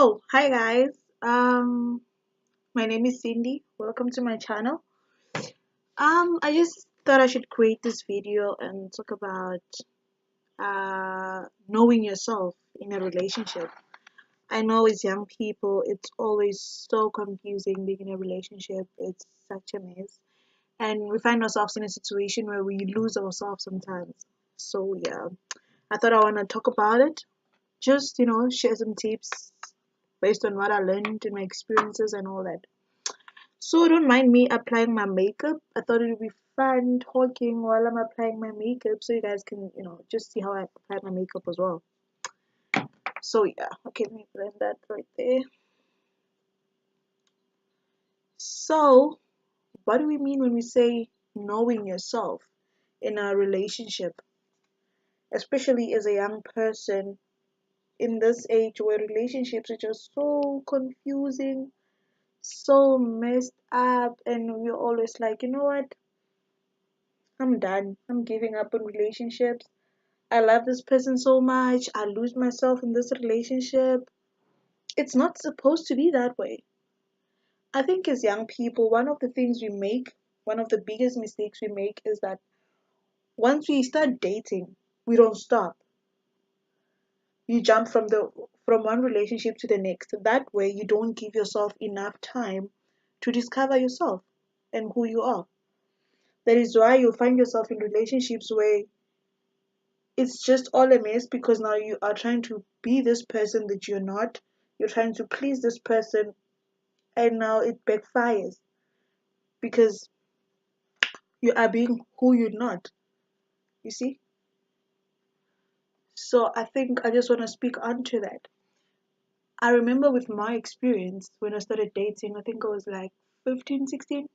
Oh, hi guys. My name is Cindy. Welcome to my channel. I just thought I should create this video and talk about knowing yourself in a relationship. I know as young people, it's always so confusing being in a relationship. It's such a mess, and we find ourselves in a situation where we lose ourselves sometimes. So yeah, I thought I want to talk about it. Just share some tips based on what I learned in my experiences and all that. So don't mind me applying my makeup. I thought it would be fun talking while I'm applying my makeup so you guys can, just see how I apply my makeup as well. So yeah, okay, let me blend that right there. So what do we mean when we say knowing yourself in a relationship? Especially as a young person in this age where relationships are just so confusing, so messed up, and we're always like, you know what? I'm done. I'm giving up on relationships. I love this person so much. I lose myself in this relationship. It's not supposed to be that way. I think as young people, one of the biggest mistakes we make is that once we start dating, we don't stop. You jump from one relationship to the next. That way you don't give yourself enough time to discover yourself and who you are. That is why you find yourself in relationships where it's just all a mess because now you are trying to be this person that you're not. You're trying to please this person, and now it backfires because you are being who you're not. You see? So I think I just want to speak onto that. I remember with my experience when I started dating, I think I was like 15, 16.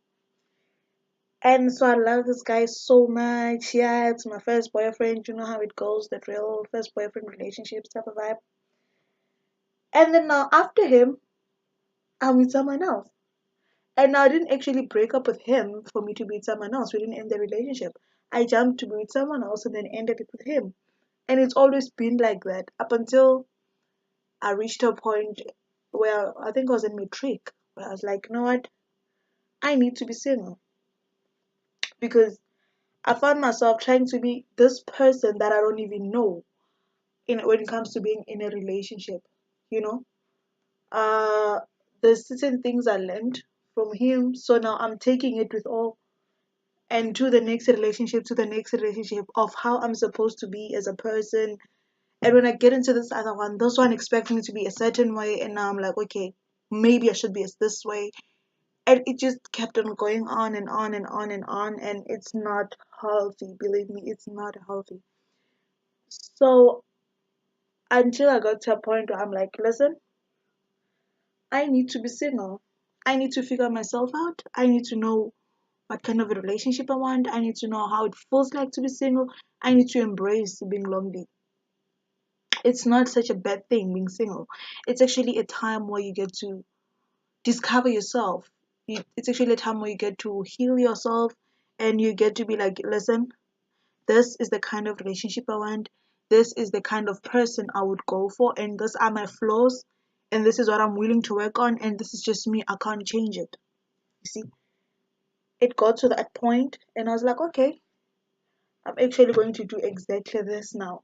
And so I love this guy so much. Yeah, it's my first boyfriend. You know how it goes, that real first boyfriend relationship type of vibe. And then now after him, I'm with someone else. And I didn't actually break up with him for me to be with someone else. We didn't end the relationship. I jumped to be with someone else and then ended it with him. And it's always been like that up until I reached a point where I think I was in matric, where I was like, you know what? I need to be single because I found myself trying to be this person that I don't even know when it comes to being in a relationship. You know, uh, there's certain things I learned from him, so now I'm taking it with all and to the next relationship of how I'm supposed to be as a person. And when I get into this one expects me to be a certain way, and now I'm like, okay, maybe I should be as this way. And it just kept on going on and on and on and on, and it's not healthy. Believe me, it's not healthy. So until I got to a point where I'm like, listen, I need to be single. I need to figure myself out. I need to know what kind of a relationship I want. I need to know how it feels like to be single. I need to embrace being lonely. It's not such a bad thing being single. It's actually a time where you get to discover yourself. It's actually a time where you get to heal yourself and you get to be like, listen, this is the kind of relationship I want. This is the kind of person I would go for, and these are my flaws, and this is what I'm willing to work on, and this is just me. I can't change it. You see, it got to that point, and I was like, okay, I'm actually going to do exactly this now.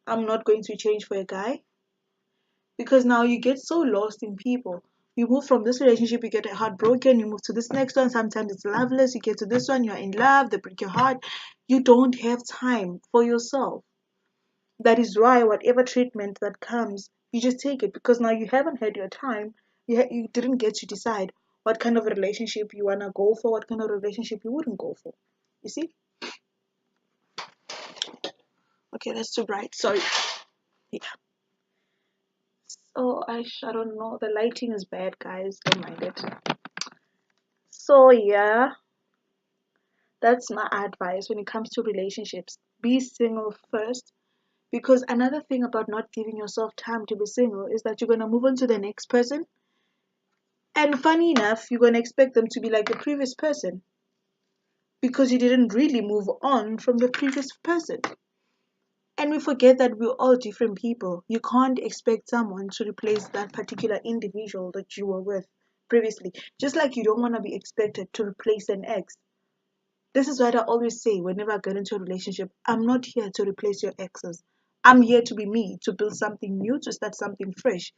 I'm not going to change for a guy because now you get so lost in people. You move from this relationship, you get heartbroken, you move to this next one, sometimes it's loveless, you get to this one, you're in love, they break your heart. You don't have time for yourself. That is why whatever treatment that comes, you just take it because now you haven't had your time. You didn't get to decide what kind of a relationship you want to go for, what kind of relationship you wouldn't go for. You see? Okay, that's too bright. Sorry. Yeah. So I don't know. The lighting is bad, guys. Don't mind it. So yeah, that's my advice when it comes to relationships. Be single first. Because another thing about not giving yourself time to be single is that you're gonna move on to the next person. And funny enough, you're gonna expect them to be like the previous person because you didn't really move on from the previous person. And we forget that we're all different people. You can't expect someone to replace that particular individual that you were with previously. Just like you don't want to be expected to replace an ex. This is what I always say whenever I get into a relationship. I'm not here to replace your exes. I'm here to be me, to build something new, to start something fresh.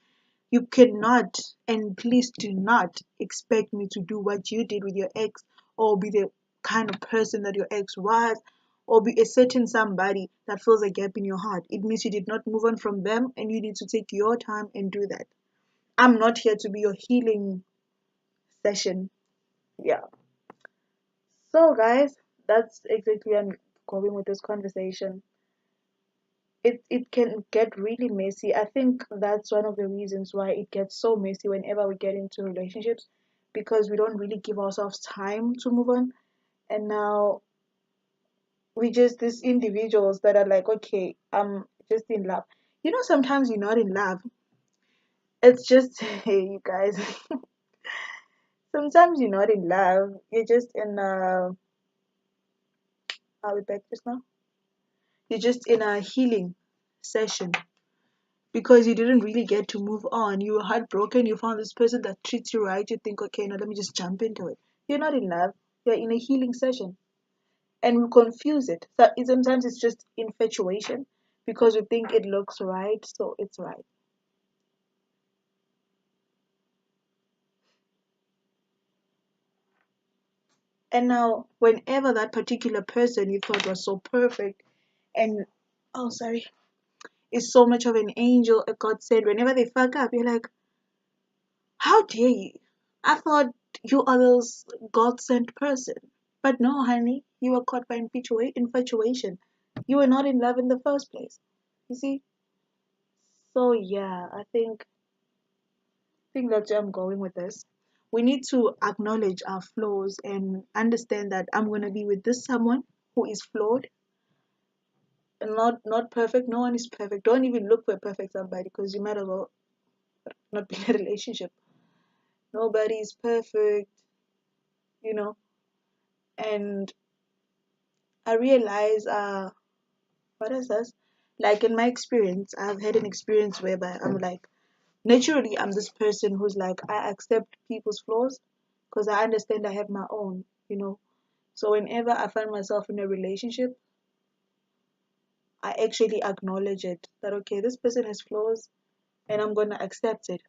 You cannot, and please do not expect me to do what you did with your ex, or be the kind of person that your ex was, or be a certain somebody that fills a gap in your heart. It means you did not move on from them, and you need to take your time and do that. I'm not here to be your healing session. Yeah. So, guys, that's exactly where I'm going with this conversation. It can get really messy. I think that's one of the reasons why it gets so messy whenever we get into relationships, because we don't really give ourselves time to move on. And now we just these individuals that are like, okay, I'm just in love. Sometimes you're not in love. It's just hey, you guys. Sometimes you're not in love. You're just in a are we back just now? You're just in a healing session because you didn't really get to move on. You were heartbroken. You found this person that treats you right. You think, okay, now let me just jump into it. You're not in love. You're in a healing session, and we confuse it. So sometimes it's just infatuation because we think it looks right, so it's right. And now, whenever that particular person you thought was so perfect, and oh, sorry, is so much of an angel, a godsend, whenever they fuck up, you're like, how dare you? I thought you are this God sent person. But no, honey, you were caught by infatuation. You were not in love in the first place. You see? So yeah, I think that's where I'm going with this. We need to acknowledge our flaws and understand that I'm gonna be with this someone who is flawed and not perfect. No one is perfect. Don't even look for a perfect somebody because you might as well not be in a relationship. Nobody is perfect, you know. And I realize what is this? Like in my experience, I've had an experience whereby I'm like naturally I'm this person who's like I accept people's flaws because I understand I have my own. So whenever I find myself in a relationship, I actually acknowledge it that okay, this person has flaws and I'm gonna accept it.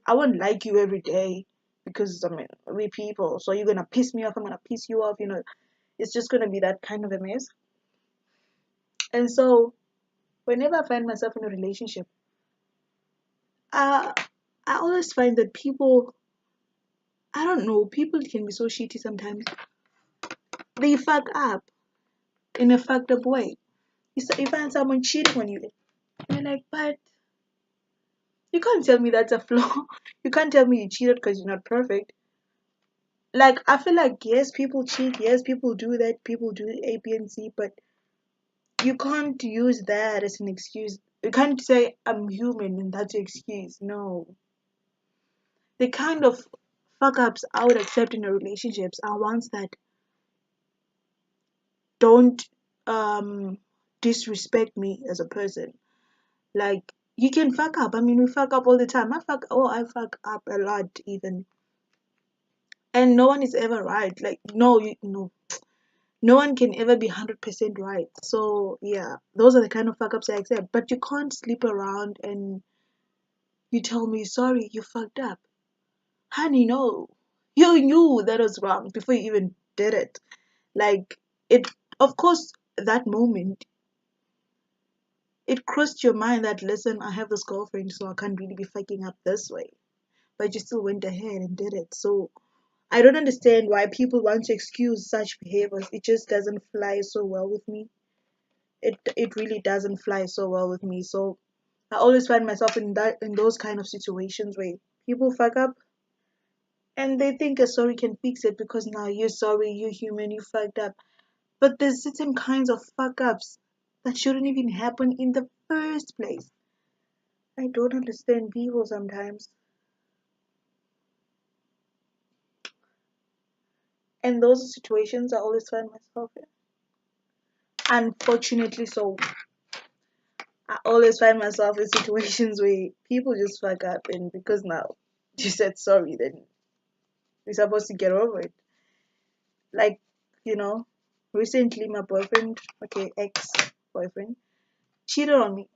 I won't like you every day because I mean we people, so you're gonna piss me off, I'm gonna piss you off. It's just gonna be that kind of a mess. And so whenever I find myself in a relationship, uh, I always find that people, I don't know, people can be so shitty sometimes. They fuck up in a fucked up way. You find someone cheating on you. You're like, but you can't tell me that's a flaw. You can't tell me you cheated because you're not perfect. Like, I feel like, yes, people cheat. Yes, people do that. People do A, B, and C. But you can't use that as an excuse. You can't say, I'm human and that's your excuse. No. The kind of fuck ups I would accept in a relationships are ones that don't um disrespect me as a person. Like you can fuck up. I mean, we fuck up all the time. I fuck up a lot even, and no one is ever right. Like no one can ever be 100% right. So yeah, those are the kind of fuck ups I accept. But you can't sleep around and you tell me sorry, you fucked up, honey. No, you knew that was wrong before you even did it. Like it, of course, that moment it crossed your mind that listen, I have this girlfriend, so I can't really be fucking up this way. But you still went ahead and did it. So I don't understand why people want to excuse such behaviors. It just doesn't fly so well with me. It really doesn't fly so well with me. So I always find myself in those kind of situations where people fuck up and they think a sorry can fix it because now you're sorry, you're human, you fucked up. But there's certain kinds of fuck ups that shouldn't even happen in the first place. I don't understand people sometimes. And those situations I always find myself in. Unfortunately so. I always find myself in situations where people just fuck up, and because now you said sorry, then we're supposed to get over it. Like, you know, recently my boyfriend, okay, ex boyfriend, cheated on me.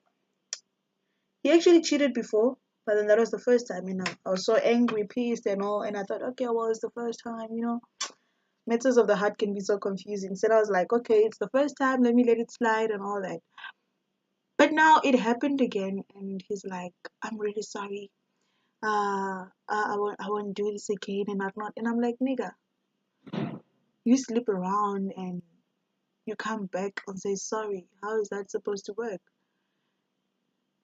He actually cheated before, but then that was the first time, I was so angry, pissed, and all, and I thought, okay, well, it's the first time. Matters of the heart can be so confusing. So I was like, okay, it's the first time, let me let it slide and all that. But now it happened again, and he's like, I'm really sorry. I won't do this again, and I'm not. And I'm like, nigga, you sleep around and you come back and say sorry. How is that supposed to work?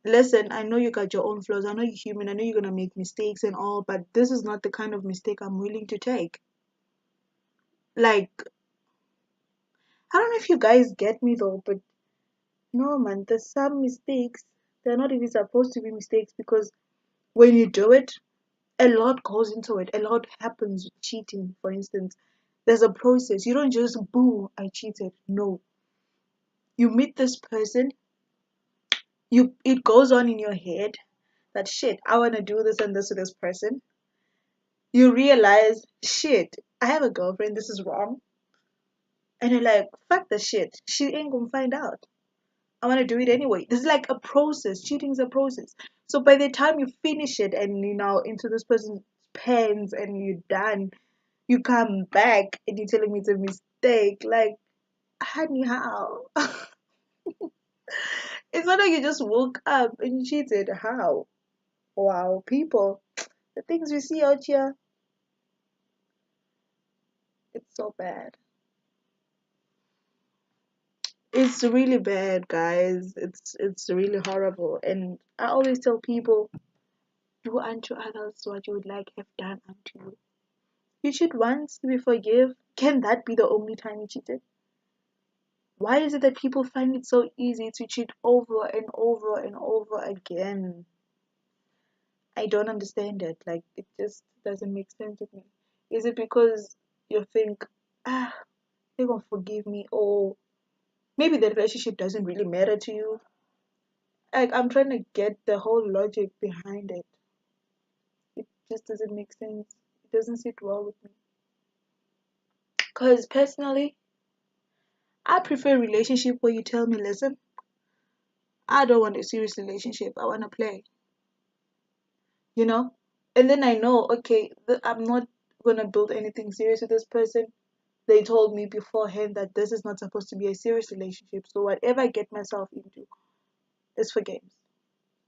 Listen, I know you got your own flaws. I know you're human. I know you're gonna make mistakes and all, but this is not the kind of mistake I'm willing to take. Like, I don't know if you guys get me though, but no, man, there's some mistakes. They're not even supposed to be mistakes because when you do it, a lot goes into it. A lot happens with cheating, for instance. There's a process. You don't just, boom, I cheated. No. You meet this person, it goes on in your head that shit, I want to do this and this to this person. You realize, shit, I have a girlfriend, this is wrong. And you're like, fuck the shit. She ain't gonna find out. I want to do it anyway. This is like a process. Cheating is a process. So by the time you finish it and into this person's pens and you're done, you come back and you're telling me it's a mistake. Like, honey, how? It's not like you just woke up and you cheated. How? Wow, people, the things we see out here, it's so bad. It's really bad, guys. It's really horrible. And I always tell people, do unto others what you would like have done unto you. You cheat once, we forgive. Can that be the only time you cheated? Why is it that people find it so easy to cheat over and over and over again? I don't understand it. Like, it just doesn't make sense with me. Is it because you think, ah, they're gonna forgive me, or maybe the relationship doesn't really matter to you? Like, I'm trying to get the whole logic behind it. It just doesn't make sense. It doesn't sit well with me. Because personally, I prefer a relationship where you tell me, listen, I don't want a serious relationship. I want to play, you know? And then I know, okay, I'm not going to build anything serious with this person. They told me beforehand that this is not supposed to be a serious relationship. So whatever I get myself into is for games.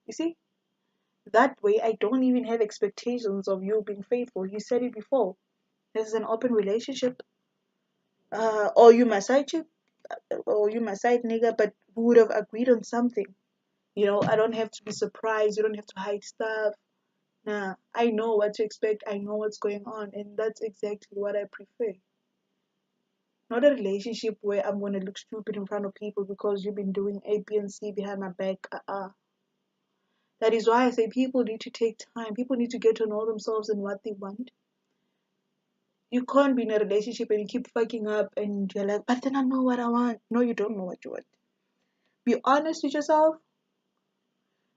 You see? That way, I don't even have expectations of you being faithful. You said it before. This is an open relationship. Or you my side chick, or you my side nigga, but we would have agreed on something. I don't have to be surprised. You don't have to hide stuff. Nah, I know what to expect. I know what's going on, and that's exactly what I prefer. Not a relationship where I'm gonna look stupid in front of people because you've been doing A, B, and C behind my back. That is why I say people need to take time. People need to get to know themselves and what they want. You can't be in a relationship and you keep fucking up and you're like, but then I know what I want. No, you don't know what you want. Be honest with yourself.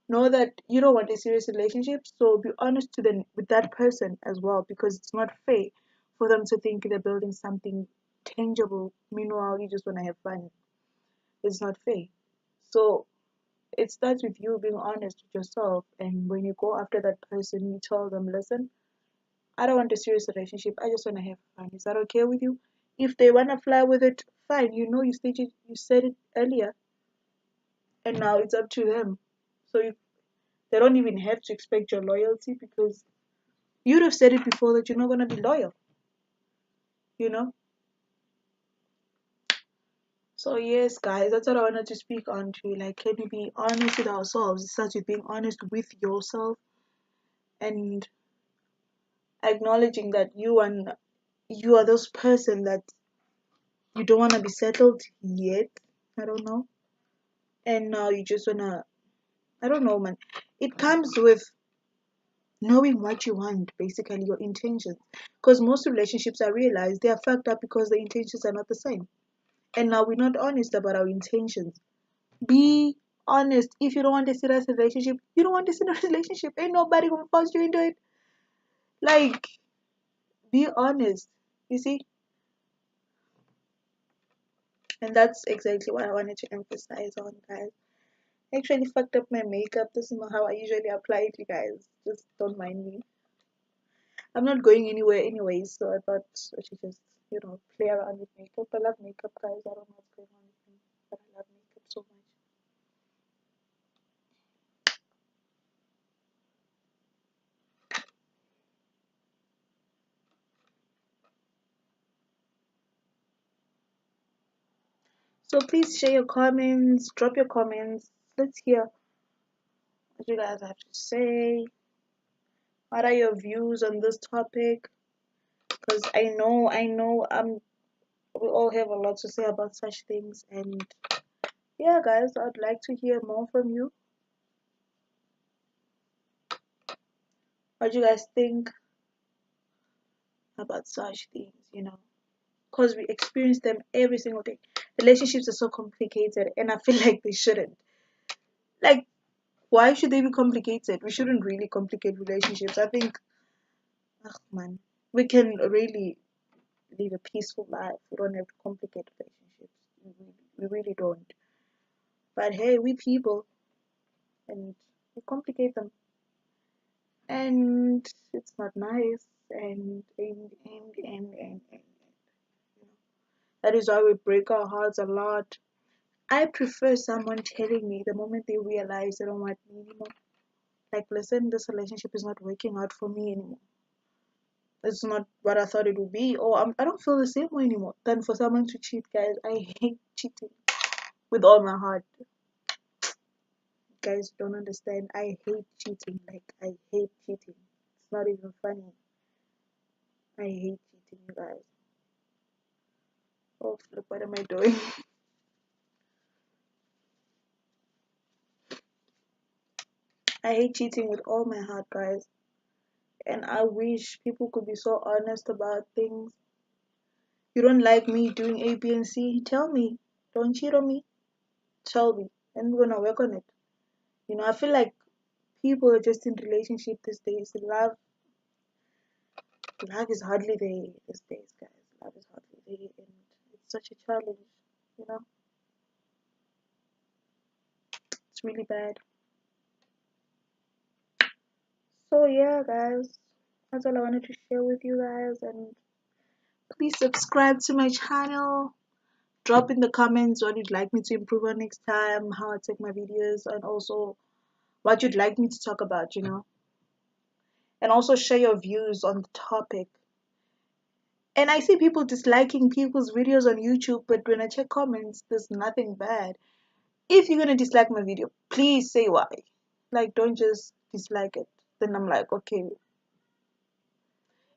Know that you don't want a serious relationship, so be honest with that person as well, because it's not fair for them to think they're building something tangible. Meanwhile, you just want to have fun. It's not fair. So it starts with you being honest with yourself, and when you go after that person, you tell them, listen, I don't want a serious relationship. I just want to have fun. Is that okay with you? If they want to fly with it, fine. You said it earlier, and now it's up to them. So they don't even have to expect your loyalty because you'd have said it before that you're not gonna be loyal, you know? So yes, guys, that's what I wanted to speak on to. Like, can we be honest with ourselves? It starts with being honest with yourself and acknowledging that you are this person that you don't wanna be settled yet. I don't know. And now you just wanna, I don't know, man. It comes with knowing what you want, basically your intentions. Because most relationships, I realize, they are fucked up because the intentions are not the same. And now we're not honest about our intentions. Be honest. If you don't want a serious relationship, you don't want a serious relationship. Ain't nobody gonna force you into it. Like, be honest. You see? And that's exactly what I wanted to emphasize on, guys. I actually fucked up my makeup. This is not how I usually apply it, you guys. Just don't mind me. I'm not going anywhere anyways, so I thought I should just, play around with makeup. I love makeup, guys. I don't know what's going on with me, but I love makeup so much. So please share your comments, drop your comments. Let's hear what you guys have to say. What are your views on this topic? Because I know, we all have a lot to say about such things, and yeah, guys, I'd like to hear more from you. What do you guys think about such things? Because we experience them every single day. Relationships are so complicated, and I feel like they shouldn't. Like, why should they be complicated? We shouldn't really complicate relationships. I think, ugh, man, we can really live a peaceful life. We don't have to complicate relationships. We really don't. But hey, we people, and we complicate them, and it's not nice. And that is why we break our hearts a lot. I prefer someone telling me the moment they realize they don't want me anymore. Like, listen, this relationship is not working out for me anymore. It's not what I thought it would be, or I don't feel the same way anymore. Than for someone to cheat, guys. I hate cheating with all my heart. You guys don't understand. I hate cheating. Like, I hate cheating. It's not even funny. I hate cheating, you guys. Oh, look, what am I doing? I hate cheating with all my heart, guys. And I wish people could be so honest about things. You don't like me doing A, B, and C? Tell me. Don't cheat on me. Tell me. And we're gonna work on it. I feel like people are just in relationship these days. Love is hardly there these days, guys. Love is hardly there, and it's such a challenge. You know, it's really bad. So yeah, guys, that's all I wanted to share with you guys. And please subscribe to my channel. Drop in the comments what you'd like me to improve on next time, how I take my videos, and also what you'd like me to talk about. And also share your views on the topic. And I see people disliking people's videos on YouTube, but when I check comments, there's nothing bad. If you're gonna dislike my video, please say why. Like, don't just dislike it. Then I'm like, okay,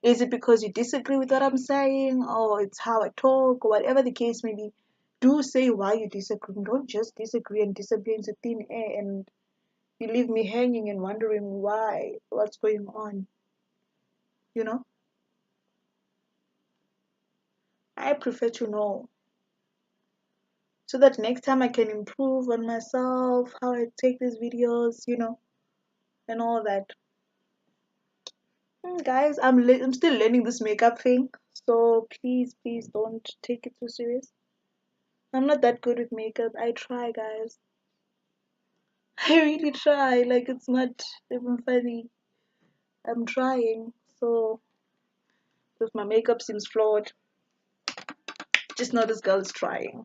is it because you disagree with what I'm saying, or it's how I talk, or whatever the case may be? Do say why you disagree. Don't just disagree and disappear into thin air and you leave me hanging and wondering why, what's going on. You know, I prefer to know so that next time I can improve on myself, how I take these videos, and all that. Guys, I'm still learning this makeup thing, so please don't take it too serious. I'm not that good with makeup. I try, guys. I really try. Like, it's not even funny. I'm trying. So if my makeup seems flawed, just know this girl is trying.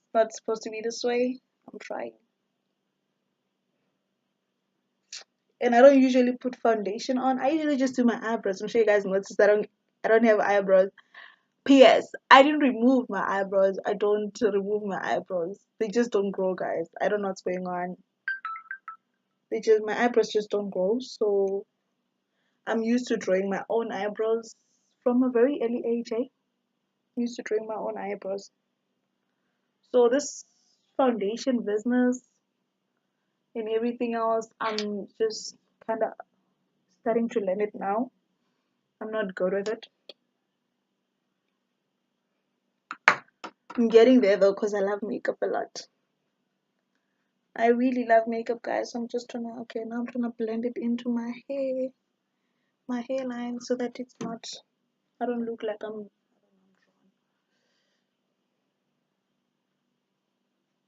It's not supposed to be this way. I'm trying. And I don't usually put foundation on. I usually just do my eyebrows. I'm sure you guys noticed I don't have eyebrows. P.S. I didn't remove my eyebrows. I don't remove my eyebrows. They just don't grow, guys. I don't know what's going on. My eyebrows just don't grow. So I'm used to drawing my own eyebrows from a very early age. I'm used to drawing my own eyebrows. So this foundation business and everything else, I'm just kind of starting to learn it now. I'm not good with it. I'm getting there though, because I love makeup a lot. I really love makeup, guys. So I'm just gonna, okay, now I'm gonna blend it into my hairline, so that it's not, I don't look like I'm,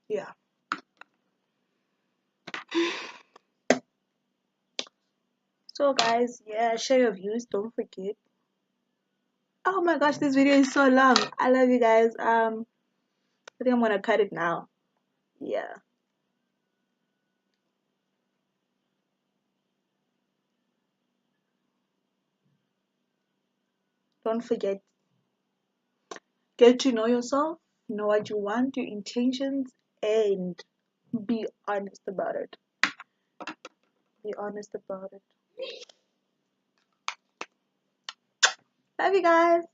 yeah. So guys, yeah, share your views, don't forget. Oh my gosh, this video is so long. I love you guys. I think I'm gonna cut it now. Yeah. Don't forget, get to know yourself, know what you want, your intentions, and be honest about it. Be honest about it. Love you guys.